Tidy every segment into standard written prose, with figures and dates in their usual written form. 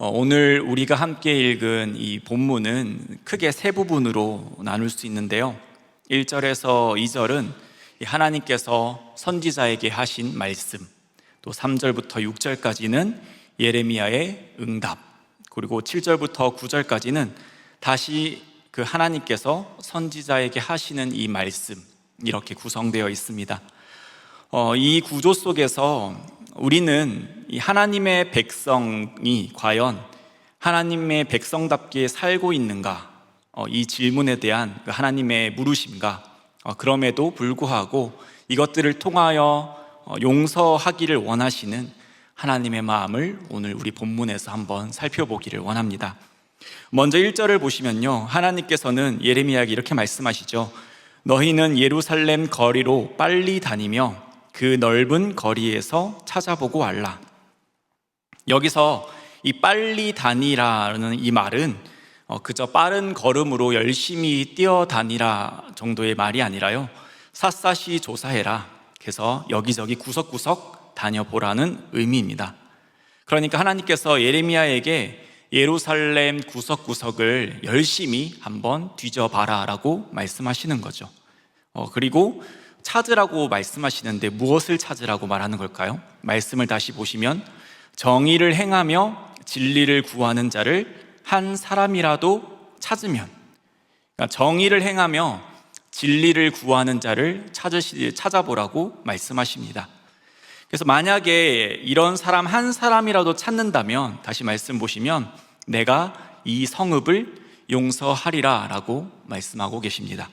오늘 우리가 함께 읽은 이 본문은 크게 세 부분으로 나눌 수 있는데요. 1절에서 2절은 하나님께서 선지자에게 하신 말씀, 또 3절부터 6절까지는 예레미야의 응답, 그리고 7절부터 9절까지는 다시 그 하나님께서 선지자에게 하시는 이 말씀, 이렇게 구성되어 있습니다. 이 구조 속에서 우리는 이 하나님의 백성이 과연 하나님의 백성답게 살고 있는가, 이 질문에 대한 하나님의 물으심과 그럼에도 불구하고 이것들을 통하여 용서하기를 원하시는 하나님의 마음을 오늘 우리 본문에서 한번 살펴보기를 원합니다. 먼저 1절을 보시면요, 하나님께서는 예레미야에게 이렇게 말씀하시죠. 너희는 예루살렘 거리로 빨리 다니며 그 넓은 거리에서 찾아보고 알라. 여기서 이 빨리 다니라는 이 말은 그저 빠른 걸음으로 열심히 뛰어다니라 정도의 말이 아니라요, 샅샅이 조사해라, 그래서 여기저기 구석구석 다녀보라는 의미입니다. 그러니까 하나님께서 예레미야에게 예루살렘 구석구석을 열심히 한번 뒤져봐라 라고 말씀하시는 거죠. 그리고 찾으라고 말씀하시는데 무엇을 찾으라고 말하는 걸까요? 말씀을 다시 보시면 정의를 행하며 진리를 구하는 자를 한 사람이라도 찾으면, 그러니까 정의를 행하며 진리를 구하는 자를 찾아보라고 말씀하십니다. 그래서 만약에 이런 사람 한 사람이라도 찾는다면 다시 말씀 보시면 내가 이 성읍을 용서하리라 라고 말씀하고 계십니다.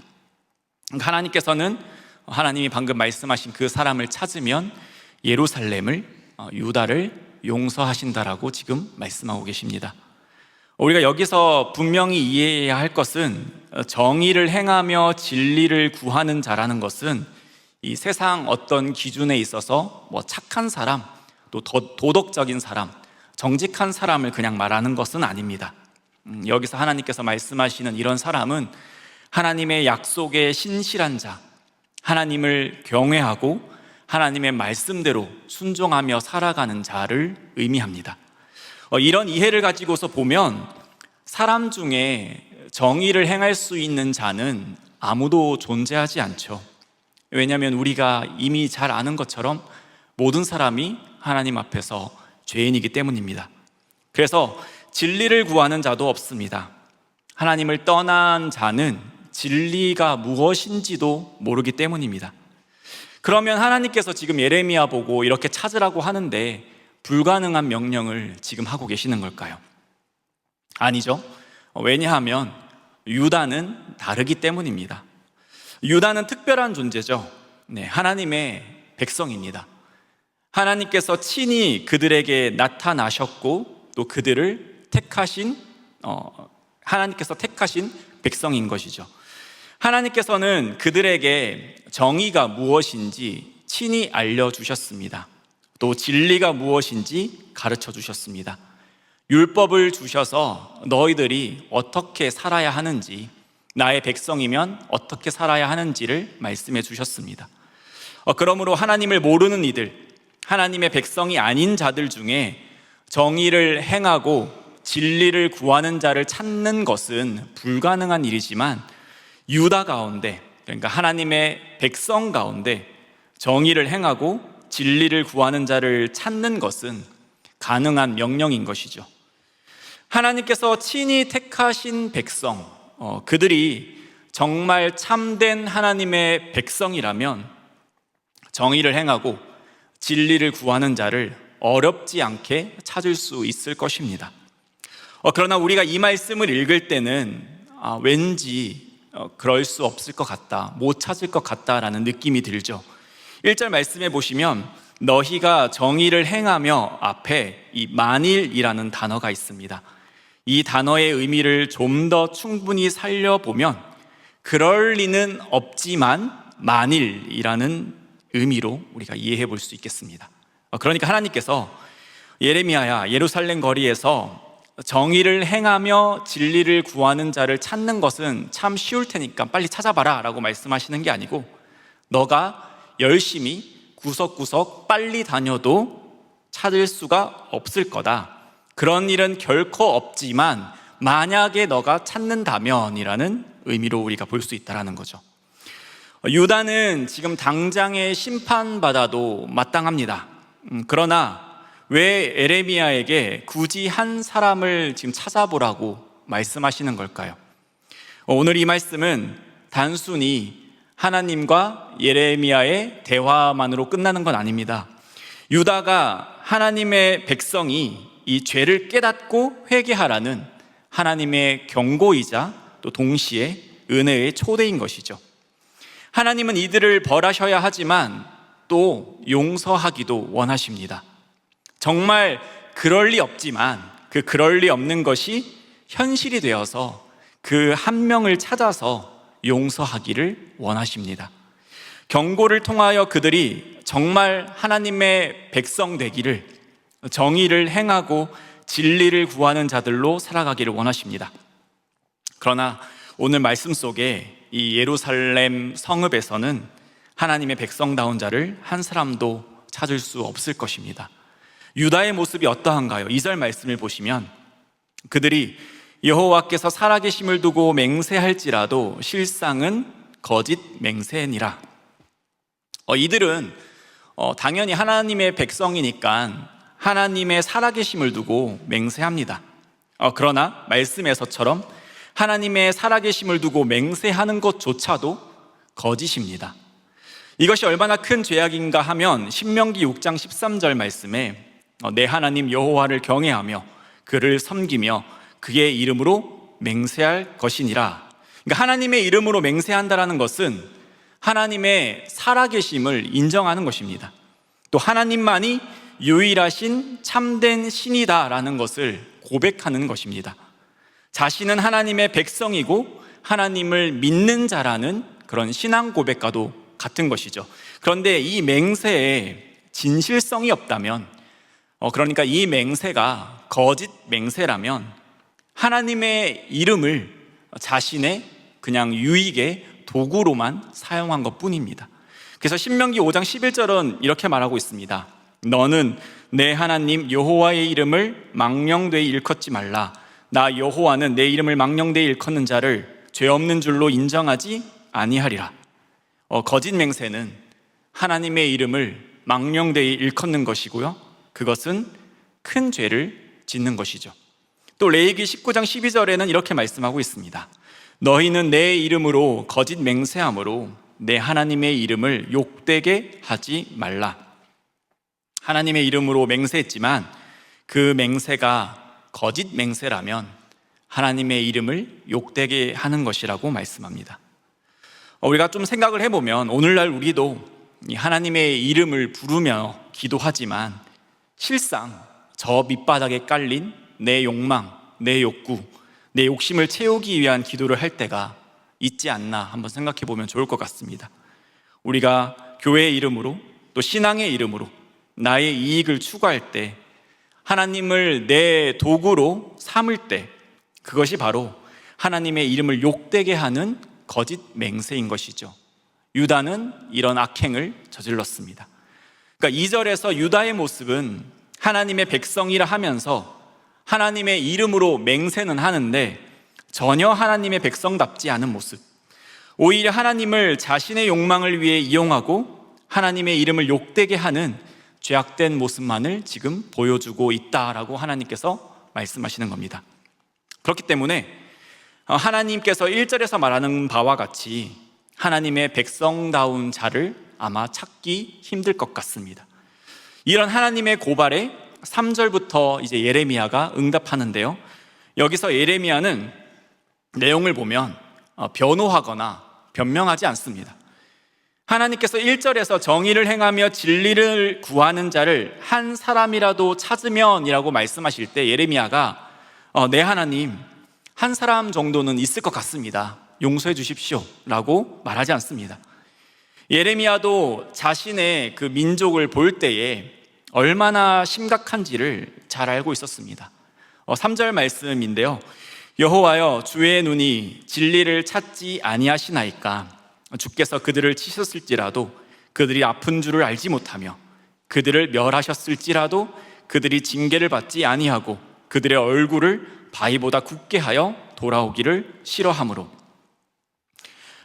그러니까 하나님이 방금 말씀하신 그 사람을 찾으면 예루살렘을, 유다를 용서하신다라고 지금 말씀하고 계십니다. 우리가 여기서 분명히 이해해야 할 것은 정의를 행하며 진리를 구하는 자라는 것은 이 세상 어떤 기준에 있어서 착한 사람, 또 도덕적인 사람, 정직한 사람을 그냥 말하는 것은 아닙니다. 여기서 하나님께서 말씀하시는 이런 사람은 하나님의 약속에 신실한 자, 하나님을 경외하고 하나님의 말씀대로 순종하며 살아가는 자를 의미합니다. 이런 이해를 가지고서 보면 사람 중에 정의를 행할 수 있는 자는 아무도 존재하지 않죠. 왜냐하면 우리가 이미 잘 아는 것처럼 모든 사람이 하나님 앞에서 죄인이기 때문입니다. 그래서 진리를 구하는 자도 없습니다. 하나님을 떠난 자는 진리가 무엇인지도 모르기 때문입니다. 그러면 하나님께서 지금 예레미야 보고 이렇게 찾으라고 하는데 불가능한 명령을 지금 하고 계시는 걸까요? 아니죠. 왜냐하면 유다는 다르기 때문입니다. 유다는 특별한 존재죠. 하나님의 백성입니다. 하나님께서 친히 그들에게 나타나셨고 또 그들을 하나님께서 택하신 백성인 것이죠. 하나님께서는 그들에게 정의가 무엇인지 친히 알려주셨습니다. 또 진리가 무엇인지 가르쳐 주셨습니다. 율법을 주셔서 너희들이 어떻게 살아야 하는지, 나의 백성이면 어떻게 살아야 하는지를 말씀해 주셨습니다. 그러므로 하나님을 모르는 이들, 하나님의 백성이 아닌 자들 중에 정의를 행하고 진리를 구하는 자를 찾는 것은 불가능한 일이지만 유다 가운데, 그러니까 하나님의 백성 가운데 정의를 행하고 진리를 구하는 자를 찾는 것은 가능한 명령인 것이죠. 하나님께서 친히 택하신 백성, 그들이 정말 참된 하나님의 백성이라면 정의를 행하고 진리를 구하는 자를 어렵지 않게 찾을 수 있을 것입니다. 그러나 우리가 이 말씀을 읽을 때는 왠지 그럴 수 없을 것 같다, 못 찾을 것 같다라는 느낌이 들죠. 1절 말씀해 보시면 너희가 정의를 행하며 앞에 이 만일이라는 단어가 있습니다. 이 단어의 의미를 좀 더 충분히 살려보면 그럴 리는 없지만 만일이라는 의미로 우리가 이해해 볼 수 있겠습니다. 그러니까 하나님께서 예레미야야, 예루살렘 거리에서 정의를 행하며 진리를 구하는 자를 찾는 것은 참 쉬울 테니까 빨리 찾아봐라 라고 말씀하시는 게 아니고, 너가 열심히 구석구석 빨리 다녀도 찾을 수가 없을 거다, 그런 일은 결코 없지만 만약에 너가 찾는다면이라는 의미로 우리가 볼 수 있다는 거죠. 유다는 지금 당장에 심판받아도 마땅합니다. 그러나 왜 에레미야에게 굳이 한 사람을 지금 찾아보라고 말씀하시는 걸까요? 오늘 이 말씀은 단순히 하나님과 예레미야의 대화만으로 끝나는 건 아닙니다. 유다가 하나님의 백성이 이 죄를 깨닫고 회개하라는 하나님의 경고이자 또 동시에 은혜의 초대인 것이죠. 하나님은 이들을 벌하셔야 하지만 또 용서하기도 원하십니다. 정말 그럴 리 없지만 그럴 리 없는 것이 현실이 되어서 그 한 명을 찾아서 용서하기를 원하십니다. 경고를 통하여 그들이 정말 하나님의 백성 되기를, 정의를 행하고 진리를 구하는 자들로 살아가기를 원하십니다. 그러나 오늘 말씀 속에 이 예루살렘 성읍에서는 하나님의 백성다운 자를 한 사람도 찾을 수 없을 것입니다. 유다의 모습이 어떠한가요? 2절 말씀을 보시면 그들이 여호와께서 살아계심을 두고 맹세할지라도 실상은 거짓 맹세니라. 이들은 당연히 하나님의 백성이니까 하나님의 살아계심을 두고 맹세합니다. 그러나 말씀에서처럼 하나님의 살아계심을 두고 맹세하는 것조차도 거짓입니다. 이것이 얼마나 큰 죄악인가 하면 신명기 6장 13절 말씀에 내 하나님 여호와를 경외하며 그를 섬기며 그의 이름으로 맹세할 것이니라. 그러니까 하나님의 이름으로 맹세한다는 것은 하나님의 살아계심을 인정하는 것입니다. 또 하나님만이 유일하신 참된 신이다라는 것을 고백하는 것입니다. 자신은 하나님의 백성이고 하나님을 믿는 자라는 그런 신앙 고백과도 같은 것이죠. 그런데 이 맹세에 진실성이 없다면, 그러니까 이 맹세가 거짓 맹세라면 하나님의 이름을 자신의 그냥 유익의 도구로만 사용한 것 뿐입니다. 그래서 신명기 5장 11절은 이렇게 말하고 있습니다. 너는 내 하나님 여호와의 이름을 망령되이 일컫지 말라. 나 여호와는 내 이름을 망령되이 일컫는 자를 죄 없는 줄로 인정하지 아니하리라. 거짓 맹세는 하나님의 이름을 망령되이 일컫는 것이고요, 그것은 큰 죄를 짓는 것이죠. 또 레위기 19장 12절에는 이렇게 말씀하고 있습니다. 너희는 내 이름으로 거짓 맹세함으로 내 하나님의 이름을 욕되게 하지 말라. 하나님의 이름으로 맹세했지만 그 맹세가 거짓 맹세라면 하나님의 이름을 욕되게 하는 것이라고 말씀합니다. 우리가 좀 생각을 해보면 오늘날 우리도 하나님의 이름을 부르며 기도하지만 실상 저 밑바닥에 깔린 내 욕망, 내 욕구, 내 욕심을 채우기 위한 기도를 할 때가 있지 않나 한번 생각해 보면 좋을 것 같습니다. 우리가 교회의 이름으로 또 신앙의 이름으로 나의 이익을 추구할 때, 하나님을 내 도구로 삼을 때, 그것이 바로 하나님의 이름을 욕되게 하는 거짓 맹세인 것이죠. 유다는 이런 악행을 저질렀습니다. 그러니까 2절에서 유다의 모습은 하나님의 백성이라 하면서 하나님의 이름으로 맹세는 하는데 전혀 하나님의 백성답지 않은 모습, 오히려 하나님을 자신의 욕망을 위해 이용하고 하나님의 이름을 욕되게 하는 죄악된 모습만을 지금 보여주고 있다라고 하나님께서 말씀하시는 겁니다. 그렇기 때문에 하나님께서 1절에서 말하는 바와 같이 하나님의 백성다운 자를 아마 찾기 힘들 것 같습니다. 이런 하나님의 고발에 3절부터 이제 예레미야가 응답하는데요, 여기서 예레미야는 내용을 보면 변호하거나 변명하지 않습니다. 하나님께서 1절에서 정의를 행하며 진리를 구하는 자를 한 사람이라도 찾으면이라고 말씀하실 때 예레미야가 네 하나님, 한 사람 정도는 있을 것 같습니다, 용서해 주십시오 라고 말하지 않습니다. 예레미야도 자신의 그 민족을 볼 때에 얼마나 심각한지를 잘 알고 있었습니다. 3절 말씀인데요, 여호와여 주의 눈이 진리를 찾지 아니하시나이까 주께서 그들을 치셨을지라도 그들이 아픈 줄을 알지 못하며 그들을 멸하셨을지라도 그들이 징계를 받지 아니하고 그들의 얼굴을 바위보다 굳게 하여 돌아오기를 싫어하므로.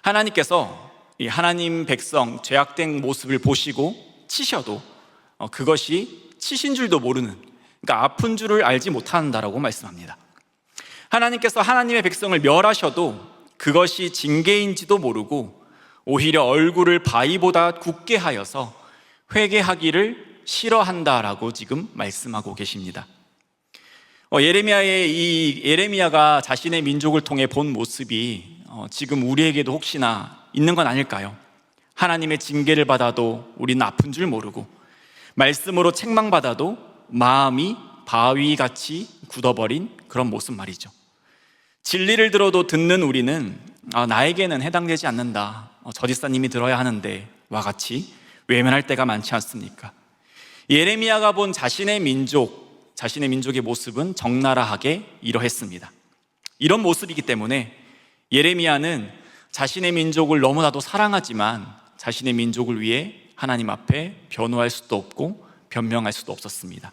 하나님께서 이 하나님 백성 죄악된 모습을 보시고 치셔도 그것이 치신 줄도 모르는, 그러니까 아픈 줄을 알지 못한다라고 말씀합니다. 하나님께서 하나님의 백성을 멸하셔도 그것이 징계인지도 모르고 오히려 얼굴을 바위보다 굳게 하여서 회개하기를 싫어한다라고 지금 말씀하고 계십니다. 예레미야가 자신의 민족을 통해 본 모습이 지금 우리에게도 혹시나 있는 건 아닐까요? 하나님의 징계를 받아도 우리는 아픈 줄 모르고, 말씀으로 책망받아도 마음이 바위같이 굳어버린 그런 모습 말이죠. 진리를 들어도 듣는 우리는 나에게는 해당되지 않는다, 저 집사님이 들어야 하는데 와 같이 외면할 때가 많지 않습니까? 예레미야가 본 자신의 민족의 모습은 적나라하게 이러했습니다. 이런 모습이기 때문에 예레미야는 자신의 민족을 너무나도 사랑하지만 자신의 민족을 위해 하나님 앞에 변호할 수도 없고 변명할 수도 없었습니다.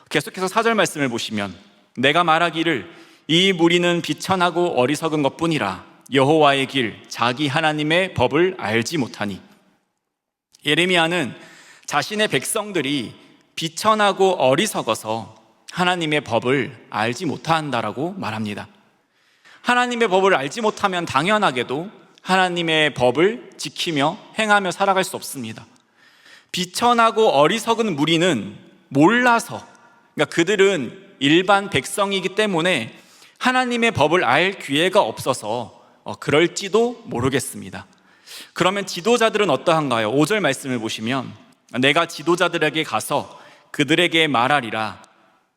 계속해서 4절 말씀을 보시면, 내가 말하기를 이 무리는 비천하고 어리석은 것뿐이라 여호와의 길 자기 하나님의 법을 알지 못하니. 예레미야는 자신의 백성들이 비천하고 어리석어서 하나님의 법을 알지 못한다라고 말합니다. 하나님의 법을 알지 못하면 당연하게도 하나님의 법을 지키며 행하며 살아갈 수 없습니다. 비천하고 어리석은 무리는 몰라서, 그러니까 그들은 일반 백성이기 때문에 하나님의 법을 알 기회가 없어서 그럴지도 모르겠습니다. 그러면 지도자들은 어떠한가요? 5절 말씀을 보시면, 내가 지도자들에게 가서 그들에게 말하리라.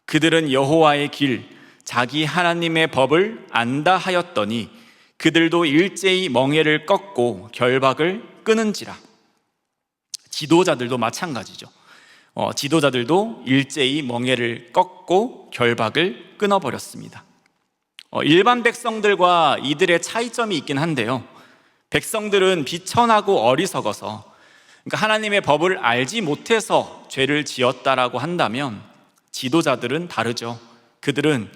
그들은 여호와의 길 자기 하나님의 법을 안다 하였더니 그들도 일제히 멍에를 꺾고 결박을 끊은지라. 지도자들도 마찬가지죠. 지도자들도 일제히 멍에를 꺾고 결박을 끊어버렸습니다. 일반 백성들과 이들의 차이점이 있긴 한데요, 백성들은 비천하고 어리석어서, 그러니까 하나님의 법을 알지 못해서 죄를 지었다라고 한다면 지도자들은 다르죠. 그들은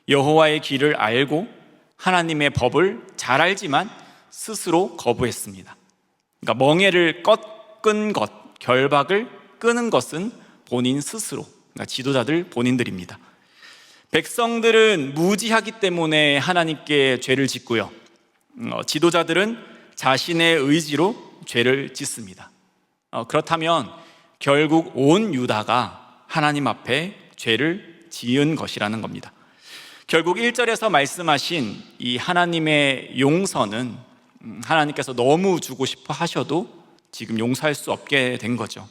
여호와의 길을 알고 하나님의 법을 잘 알지만 스스로 거부했습니다. 그러니까 멍에를 꺾은 것, 결박을 끄는 것은 본인 스스로, 그러니까 지도자들 본인들입니다. 백성들은 무지하기 때문에 하나님께 죄를 짓고요, 지도자들은 자신의 의지로 죄를 짓습니다. 그렇다면 결국 온 유다가 하나님 앞에 죄를 지은 것이라는 겁니다. 결국 1절에서 말씀하신 이 하나님의 용서는 하나님께서 너무 주고 싶어 하셔도 지금 용서할 수 없게 된 거죠.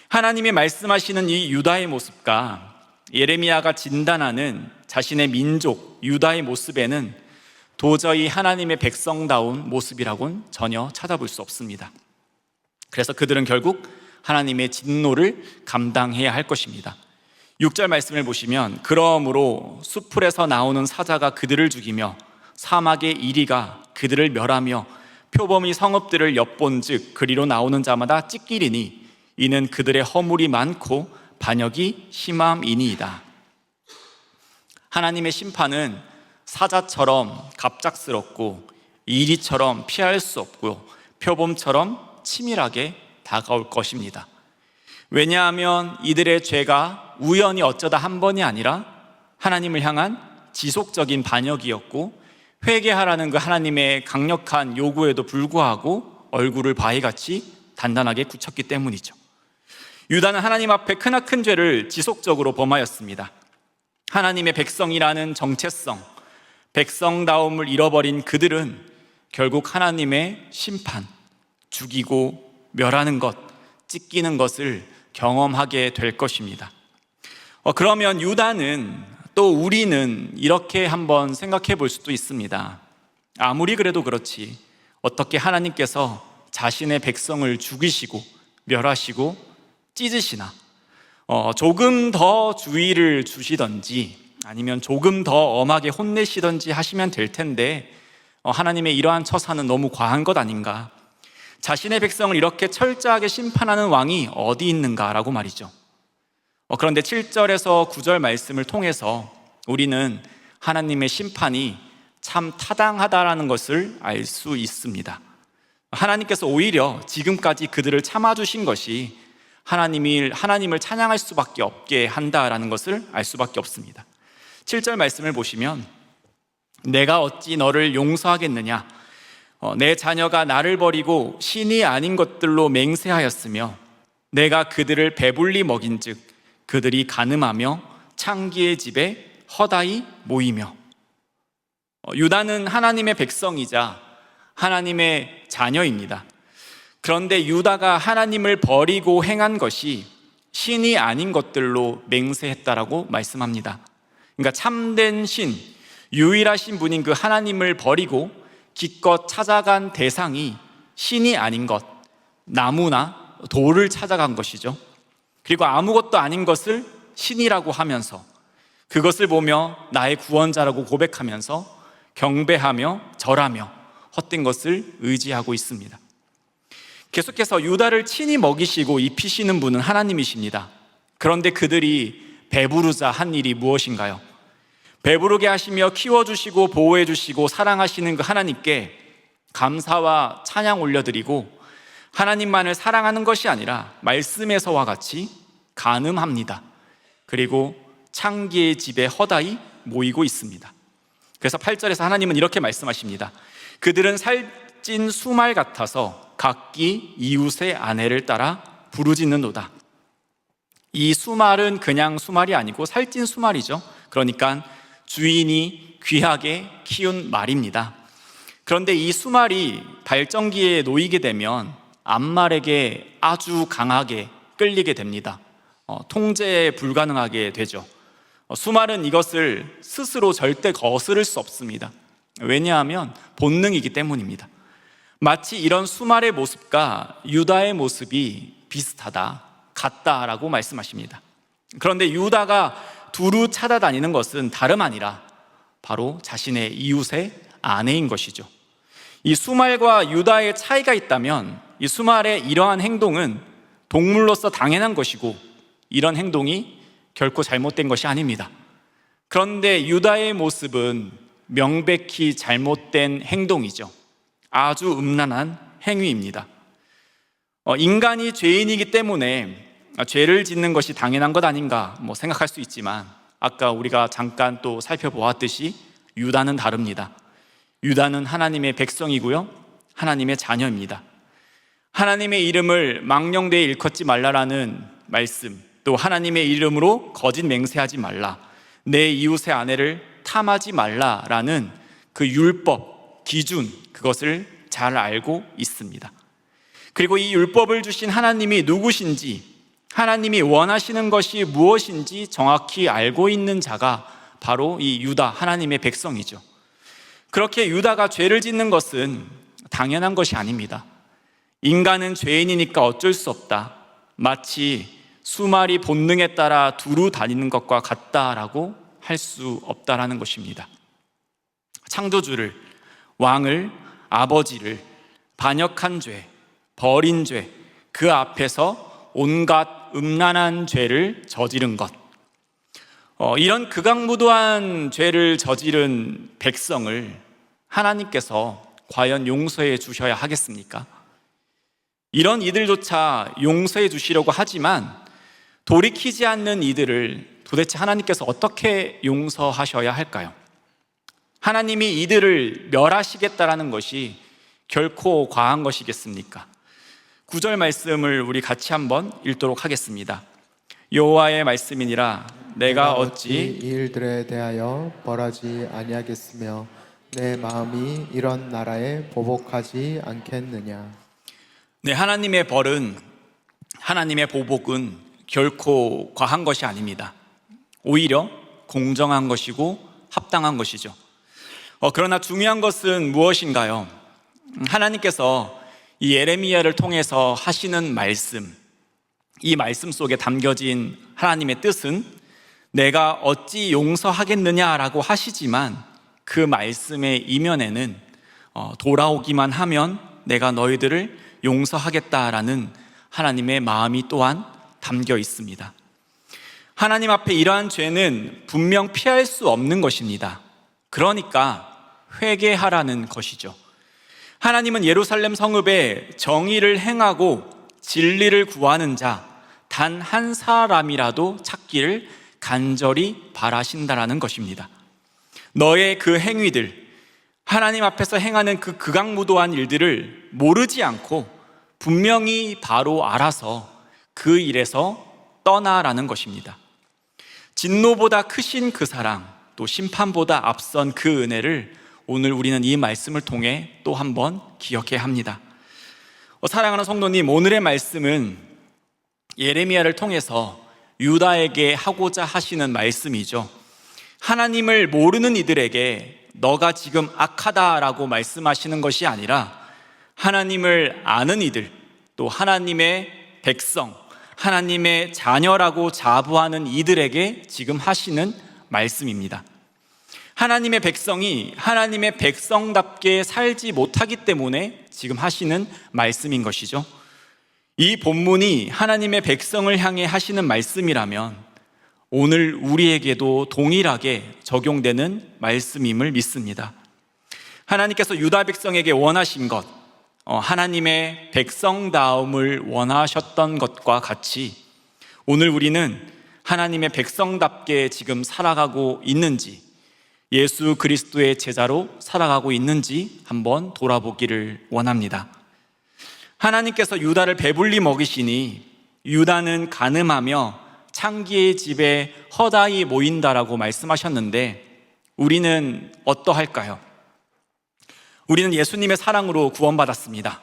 하나님이 말씀하시는 이 유다의 모습과 예레미야가 진단하는 자신의 민족 유다의 모습에는 도저히 하나님의 백성다운 모습이라고는 전혀 찾아볼 수 없습니다. 그래서 그들은 결국 하나님의 진노를 감당해야 할 것입니다. 6절 말씀을 보시면, 그러므로 수풀에서 나오는 사자가 그들을 죽이며 사막의 이리가 그들을 멸하며 표범이 성읍들을 엿본즉 그리로 나오는 자마다 찢기리니 이는 그들의 허물이 많고 반역이 심함이니이다. 하나님의 심판은 사자처럼 갑작스럽고 이리처럼 피할 수 없고 표범처럼 치밀하게 다가올 것입니다. 왜냐하면 이들의 죄가 우연히 어쩌다 한 번이 아니라 하나님을 향한 지속적인 반역이었고, 회개하라는 그 하나님의 강력한 요구에도 불구하고 얼굴을 바위같이 단단하게 굳혔기 때문이죠. 유다는 하나님 앞에 크나큰 죄를 지속적으로 범하였습니다. 하나님의 백성이라는 정체성, 백성다움을 잃어버린 그들은 결국 하나님의 심판, 죽이고 멸하는 것, 찢기는 것을 경험하게 될 것입니다. 그러면 유다는, 또 우리는 이렇게 한번 생각해 볼 수도 있습니다. 아무리 그래도 그렇지 어떻게 하나님께서 자신의 백성을 죽이시고 멸하시고 찢으시나, 조금 더 주의를 주시던지 아니면 조금 더 엄하게 혼내시던지 하시면 될 텐데 하나님의 이러한 처사는 너무 과한 것 아닌가, 자신의 백성을 이렇게 철저하게 심판하는 왕이 어디 있는가라고 말이죠. 그런데 7절에서 9절 말씀을 통해서 우리는 하나님의 심판이 참 타당하다라는 것을 알 수 있습니다. 하나님께서 오히려 지금까지 그들을 참아주신 것이 하나님을 찬양할 수밖에 없게 한다라는 것을 알 수밖에 없습니다. 7절 말씀을 보시면 내가 어찌 너를 용서하겠느냐, 내 자녀가 나를 버리고 신이 아닌 것들로 맹세하였으며 내가 그들을 배불리 먹인즉 그들이 간음하며 창기의 집에 허다히 모이며. 유다는 하나님의 백성이자 하나님의 자녀입니다. 그런데 유다가 하나님을 버리고 행한 것이 신이 아닌 것들로 맹세했다라고 말씀합니다. 그러니까 참된 신, 유일하신 분인 그 하나님을 버리고 기껏 찾아간 대상이 신이 아닌 것, 나무나 돌을 찾아간 것이죠. 그리고 아무것도 아닌 것을 신이라고 하면서 그것을 보며 나의 구원자라고 고백하면서 경배하며 절하며 헛된 것을 의지하고 있습니다. 계속해서 유다를 친히 먹이시고 입히시는 분은 하나님이십니다. 그런데 그들이 배부르자 한 일이 무엇인가요? 배부르게 하시며 키워주시고 보호해주시고 사랑하시는 그 하나님께 감사와 찬양 올려드리고 하나님만을 사랑하는 것이 아니라 말씀에서와 같이 간음합니다. 그리고 창기의 집에 허다히 모이고 있습니다. 그래서 8절에서 하나님은 이렇게 말씀하십니다. 그들은 살찐 수말 같아서 각기 이웃의 아내를 따라 부르짖는도다. 이 수말은 그냥 수말이 아니고 살찐 수말이죠. 그러니까 주인이 귀하게 키운 말입니다. 그런데 이 수말이 발정기에 놓이게 되면 암말에게 아주 강하게 끌리게 됩니다. 통제 불가능하게 되죠. 수말은 이것을 스스로 절대 거스를 수 없습니다. 왜냐하면 본능이기 때문입니다. 마치 이런 수말의 모습과 유다의 모습이 비슷하다, 같다라고 말씀하십니다. 그런데 유다가 두루 찾아다니는 것은 다름 아니라 바로 자신의 이웃의 아내인 것이죠. 이 수말과 유다의 차이가 있다면 이 수말의 이러한 행동은 동물로서 당연한 것이고 이런 행동이 결코 잘못된 것이 아닙니다. 그런데 유다의 모습은 명백히 잘못된 행동이죠. 아주 음란한 행위입니다. 인간이 죄인이기 때문에 죄를 짓는 것이 당연한 것 아닌가 생각할 수 있지만 아까 우리가 잠깐 또 살펴보았듯이 유다는 다릅니다. 유다는 하나님의 백성이고요, 하나님의 자녀입니다. 하나님의 이름을 망령되이 일컫지 말라라는 말씀, 또 하나님의 이름으로 거짓 맹세하지 말라, 내 이웃의 아내를 탐하지 말라라는 그 율법, 기준, 그것을 잘 알고 있습니다. 그리고 이 율법을 주신 하나님이 누구신지, 하나님이 원하시는 것이 무엇인지 정확히 알고 있는 자가 바로 이 유다, 하나님의 백성이죠. 그렇게 유다가 죄를 짓는 것은 당연한 것이 아닙니다. 인간은 죄인이니까 어쩔 수 없다, 마치 수말이 본능에 따라 두루 다니는 것과 같다라고 할 수 없다라는 것입니다. 창조주를, 왕을, 아버지를 반역한 죄, 버린 죄, 그 앞에서 온갖 음란한 죄를 저지른 것, 이런 극악무도한 죄를 저지른 백성을 하나님께서 과연 용서해 주셔야 하겠습니까? 이런 이들조차 용서해 주시려고 하지만 돌이키지 않는 이들을 도대체 하나님께서 어떻게 용서하셔야 할까요? 하나님이 이들을 멸하시겠다라는 것이 결코 과한 것이겠습니까? 9절 말씀을 우리 같이 한번 읽도록 하겠습니다. 여호와의 말씀이니라 내가 어찌 이 일들에 대하여 벌하지 아니하겠으며 내 마음이 이런 나라에 보복하지 않겠느냐. 네, 하나님의 벌은, 하나님의 보복은 결코 과한 것이 아닙니다. 오히려 공정한 것이고 합당한 것이죠. 그러나 중요한 것은 무엇인가요? 하나님께서 이 예레미야를 통해서 하시는 말씀, 이 말씀 속에 담겨진 하나님의 뜻은 내가 어찌 용서하겠느냐라고 하시지만 그 말씀의 이면에는 돌아오기만 하면 내가 너희들을 용서하겠다라는 하나님의 마음이 또한 담겨 있습니다. 하나님 앞에 이러한 죄는 분명 피할 수 없는 것입니다. 그러니까 회개하라는 것이죠. 하나님은 예루살렘 성읍에 정의를 행하고 진리를 구하는 자 단 한 사람이라도 찾기를 간절히 바라신다라는 것입니다. 너의 그 행위들, 하나님 앞에서 행하는 그 극악무도한 일들을 모르지 않고 분명히 바로 알아서 그 일에서 떠나라는 것입니다. 진노보다 크신 그 사랑, 또 심판보다 앞선 그 은혜를 오늘 우리는 이 말씀을 통해 또 한번 기억해야 합니다. 사랑하는 성도님, 오늘의 말씀은 예레미야를 통해서 유다에게 하고자 하시는 말씀이죠. 하나님을 모르는 이들에게 너가 지금 악하다라고 말씀하시는 것이 아니라 하나님을 아는 이들, 또 하나님의 백성, 하나님의 자녀라고 자부하는 이들에게 지금 하시는 말씀입니다. 하나님의 백성이 하나님의 백성답게 살지 못하기 때문에 지금 하시는 말씀인 것이죠. 이 본문이 하나님의 백성을 향해 하시는 말씀이라면 오늘 우리에게도 동일하게 적용되는 말씀임을 믿습니다. 하나님께서 유다 백성에게 원하신 것, 하나님의 백성다움을 원하셨던 것과 같이 오늘 우리는 하나님의 백성답게 지금 살아가고 있는지, 예수 그리스도의 제자로 살아가고 있는지 한번 돌아보기를 원합니다. 하나님께서 유다를 배불리 먹이시니 유다는 간음하며 창기의 집에 허다히 모인다라고 말씀하셨는데 우리는 어떠할까요? 우리는 예수님의 사랑으로 구원받았습니다.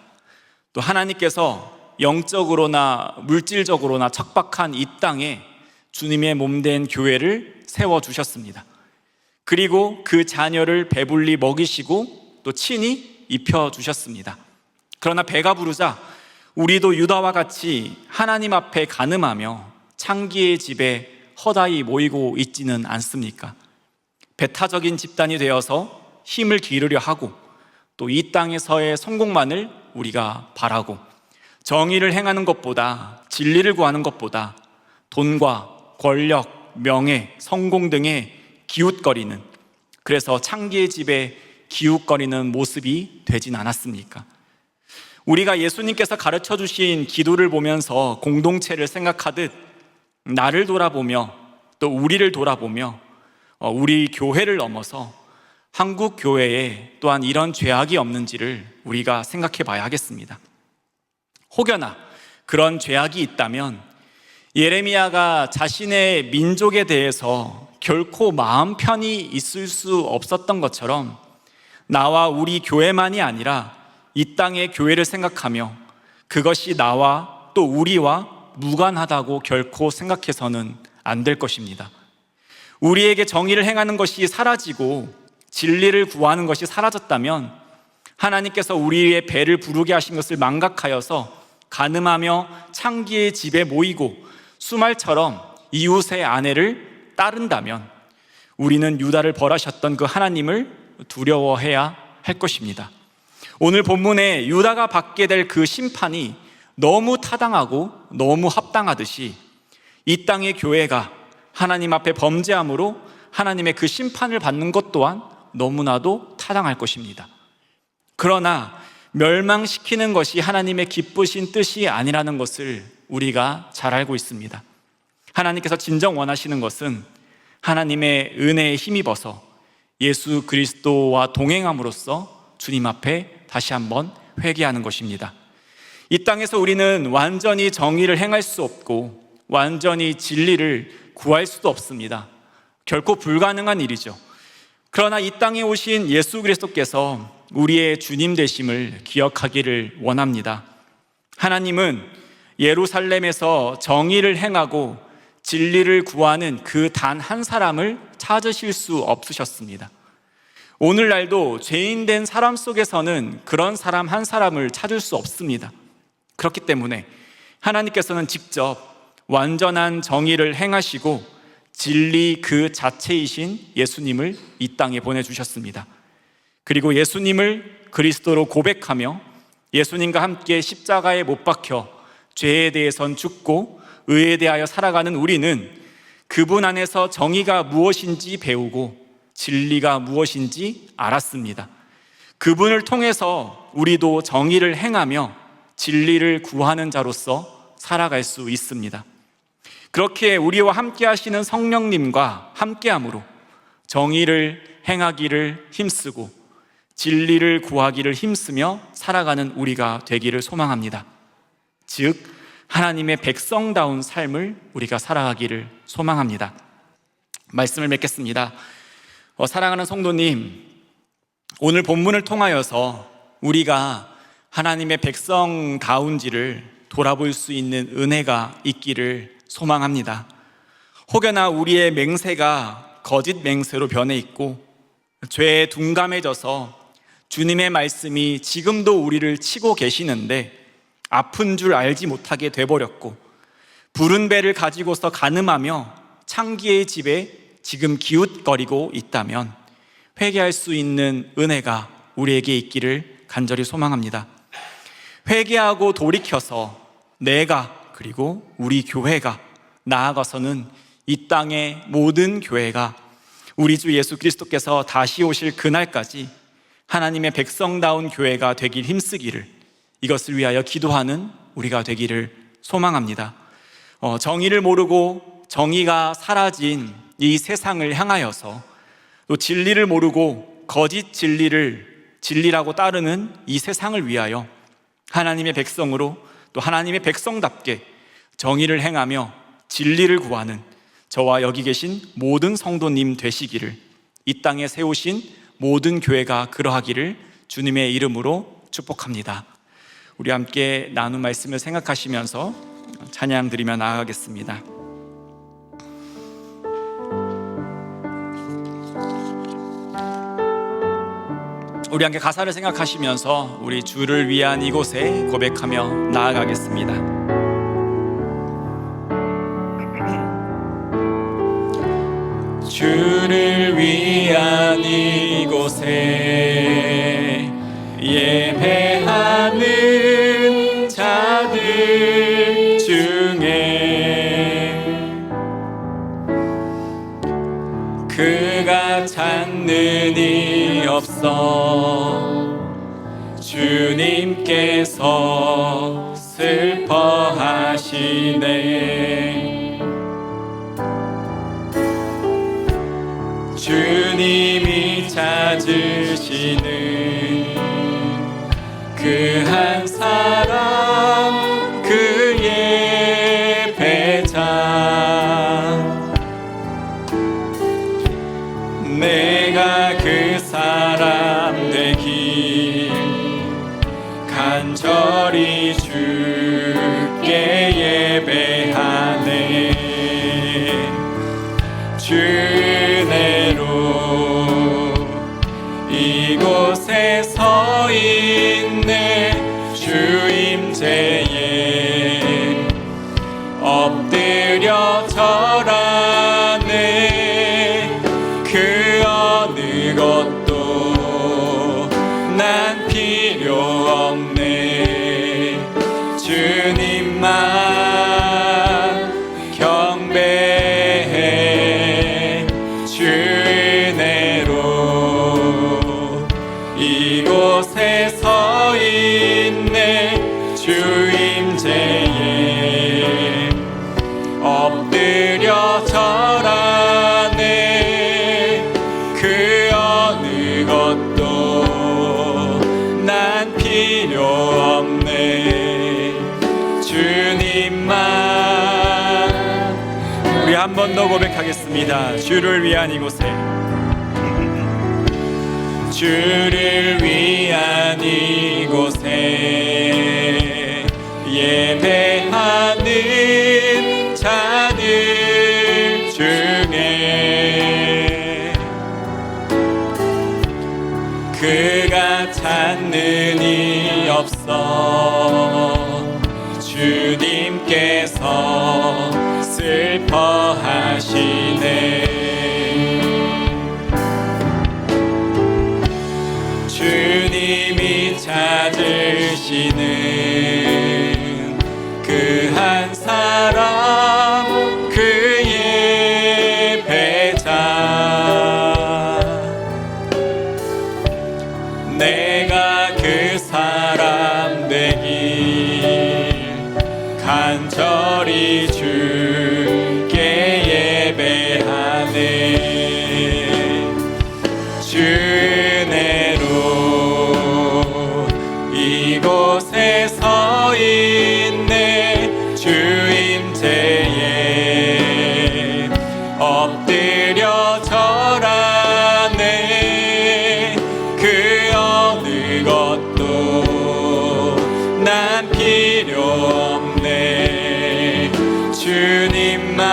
또 하나님께서 영적으로나 물질적으로나 척박한 이 땅에 주님의 몸된 교회를 세워주셨습니다. 그리고 그 자녀를 배불리 먹이시고 또 친히 입혀주셨습니다. 그러나 배가 부르자 우리도 유다와 같이 하나님 앞에 간음하며 창기의 집에 허다히 모이고 있지는 않습니까? 배타적인 집단이 되어서 힘을 기르려 하고 또 이 땅에서의 성공만을 우리가 바라고 정의를 행하는 것보다, 진리를 구하는 것보다 돈과 권력, 명예, 성공 등에 기웃거리는, 그래서 창기의 집에 기웃거리는 모습이 되진 않았습니까? 우리가 예수님께서 가르쳐 주신 기도를 보면서 공동체를 생각하듯 나를 돌아보며 또 우리를 돌아보며 우리 교회를 넘어서 한국 교회에 또한 이런 죄악이 없는지를 우리가 생각해 봐야 하겠습니다. 혹여나 그런 죄악이 있다면 예레미야가 자신의 민족에 대해서 결코 마음 편히 있을 수 없었던 것처럼 나와 우리 교회만이 아니라 이 땅의 교회를 생각하며 그것이 나와 또 우리와 무관하다고 결코 생각해서는 안 될 것입니다. 우리에게 정의를 행하는 것이 사라지고 진리를 구하는 것이 사라졌다면 하나님께서 우리의 배를 부르게 하신 것을 망각하여서 간음하며 창기의 집에 모이고 수말처럼 이웃의 아내를 따른다면 우리는 유다를 벌하셨던 그 하나님을 두려워해야 할 것입니다. 오늘 본문에 유다가 받게 될 그 심판이 너무 타당하고 너무 합당하듯이 이 땅의 교회가 하나님 앞에 범죄함으로 하나님의 그 심판을 받는 것 또한 너무나도 타당할 것입니다. 그러나 멸망시키는 것이 하나님의 기쁘신 뜻이 아니라는 것을 우리가 잘 알고 있습니다. 하나님께서 진정 원하시는 것은 하나님의 은혜에 힘입어서 예수 그리스도와 동행함으로써 주님 앞에 다시 한번 회개하는 것입니다. 이 땅에서 우리는 완전히 정의를 행할 수 없고 완전히 진리를 구할 수도 없습니다. 결코 불가능한 일이죠. 그러나 이 땅에 오신 예수 그리스도께서 우리의 주님 되심을 기억하기를 원합니다. 하나님은 예루살렘에서 정의를 행하고 진리를 구하는 그 단 한 사람을 찾으실 수 없으셨습니다. 오늘날도 죄인된 사람 속에서는 그런 사람 한 사람을 찾을 수 없습니다. 그렇기 때문에 하나님께서는 직접 완전한 정의를 행하시고 진리 그 자체이신 예수님을 이 땅에 보내주셨습니다. 그리고 예수님을 그리스도로 고백하며 예수님과 함께 십자가에 못 박혀 죄에 대해선 죽고 의에 대하여 살아가는 우리는 그분 안에서 정의가 무엇인지 배우고 진리가 무엇인지 알았습니다. 그분을 통해서 우리도 정의를 행하며 진리를 구하는 자로서 살아갈 수 있습니다. 그렇게 우리와 함께 하시는 성령님과 함께함으로 정의를 행하기를 힘쓰고 진리를 구하기를 힘쓰며 살아가는 우리가 되기를 소망합니다. 즉 하나님의 백성다운 삶을 우리가 살아가기를 소망합니다. 말씀을 맺겠습니다. 사랑하는 성도님, 오늘 본문을 통하여서 우리가 하나님의 백성다운지를 돌아볼 수 있는 은혜가 있기를 소망합니다. 혹여나 우리의 맹세가 거짓 맹세로 변해 있고 죄에 둔감해져서 주님의 말씀이 지금도 우리를 치고 계시는데 아픈 줄 알지 못하게 돼버렸고 부른 배를 가지고서 간음하며 창기의 집에 지금 기웃거리고 있다면 회개할 수 있는 은혜가 우리에게 있기를 간절히 소망합니다. 회개하고 돌이켜서 내가 그리고 우리 교회가 나아가서는 이 땅의 모든 교회가 우리 주 예수 그리스도께서 다시 오실 그날까지 하나님의 백성다운 교회가 되길 힘쓰기를, 이것을 위하여 기도하는 우리가 되기를 소망합니다. 정의를 모르고 정의가 사라진 이 세상을 향하여서 또 진리를 모르고 거짓 진리라고 따르는 이 세상을 위하여 하나님의 백성으로 또 하나님의 백성답게 정의를 행하며 진리를 구하는 저와 여기 계신 모든 성도님 되시기를, 이 땅에 세우신 모든 교회가 그러하기를 주님의 이름으로 축복합니다. 우리 함께 나눈 말씀을 생각하시면서 찬양 드리며 나아가겠습니다. 우리 함께 가사를 생각하시면서 우리 주를 위한 이곳에 고백하며 나아가겠습니다. 주를 위한 이곳에 예배하는 자들 중에 그가 찾는 이 없어 주님께서 슬퍼하시네. 주님이 찾으시는 그 한 사람, 그 예배자, 내가 그 사람 되길 간절히 주께 예배하네. 주내로 이곳에 서 있네. 주임제에 엎드려 절하네. 그 어느 것도 난 필요 없네. 주님만 경배해. 주내로 이곳에 서 있네. 주임제에 엎드려 절하네. 그 어느 것도 난 필요 없네. 주님만. 우리 한 번 더 고백하겠습니다. 주를 위한 이곳에, 주를 위한 이곳에 예배하는 자들 중에 그가 찾는 이 없어 주님께서 슬퍼하시네. 주님이 찾으시는 그 한 사람, 그 저리 주께 예배하네. 주 은혜로 이곳에 서 있네. 주 임재에 엎드려 절하네. 그 어느 것도 난 필요 없네. 주님만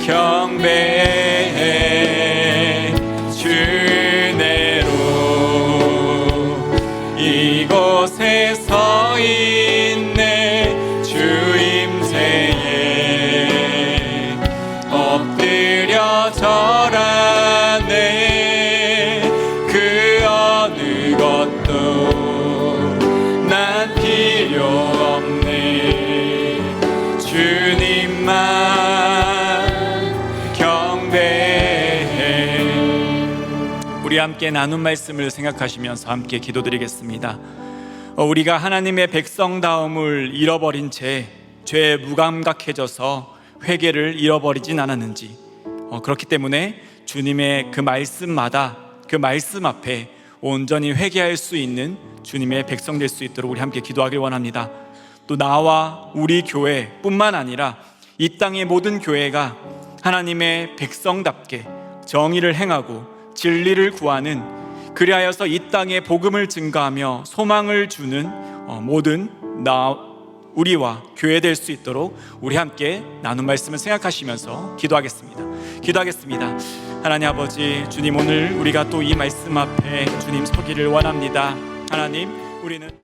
경배해. 주 은혜로 이곳에 서 있네. 주 임재에 엎드려 절하네. 그 어느 것도 난 필요 없네. 주님만 경배해. 우리 함께 나눈 말씀을 생각하시면서 함께 기도드리겠습니다. 우리가 하나님의 백성다움을 잃어버린 채 죄에 무감각해져서 회개를 잃어버리진 않았는지, 그렇기 때문에 주님의 그 말씀마다 그 말씀 앞에 온전히 회개할 수 있는 주님의 백성 될 수 있도록 우리 함께 기도하길 원합니다. 또 나와 우리 교회뿐만 아니라 이 땅의 모든 교회가 하나님의 백성답게 정의를 행하고 진리를 구하는, 그리하여서 이 땅에 복음을 증가하며 소망을 주는 모든 우리와 교회 될 수 있도록 우리 함께 나눈 말씀을 생각하시면서 기도하겠습니다. 하나님 아버지, 주님 오늘 우리가 또 이 말씀 앞에 주님 서기를 원합니다. 하나님, 우리는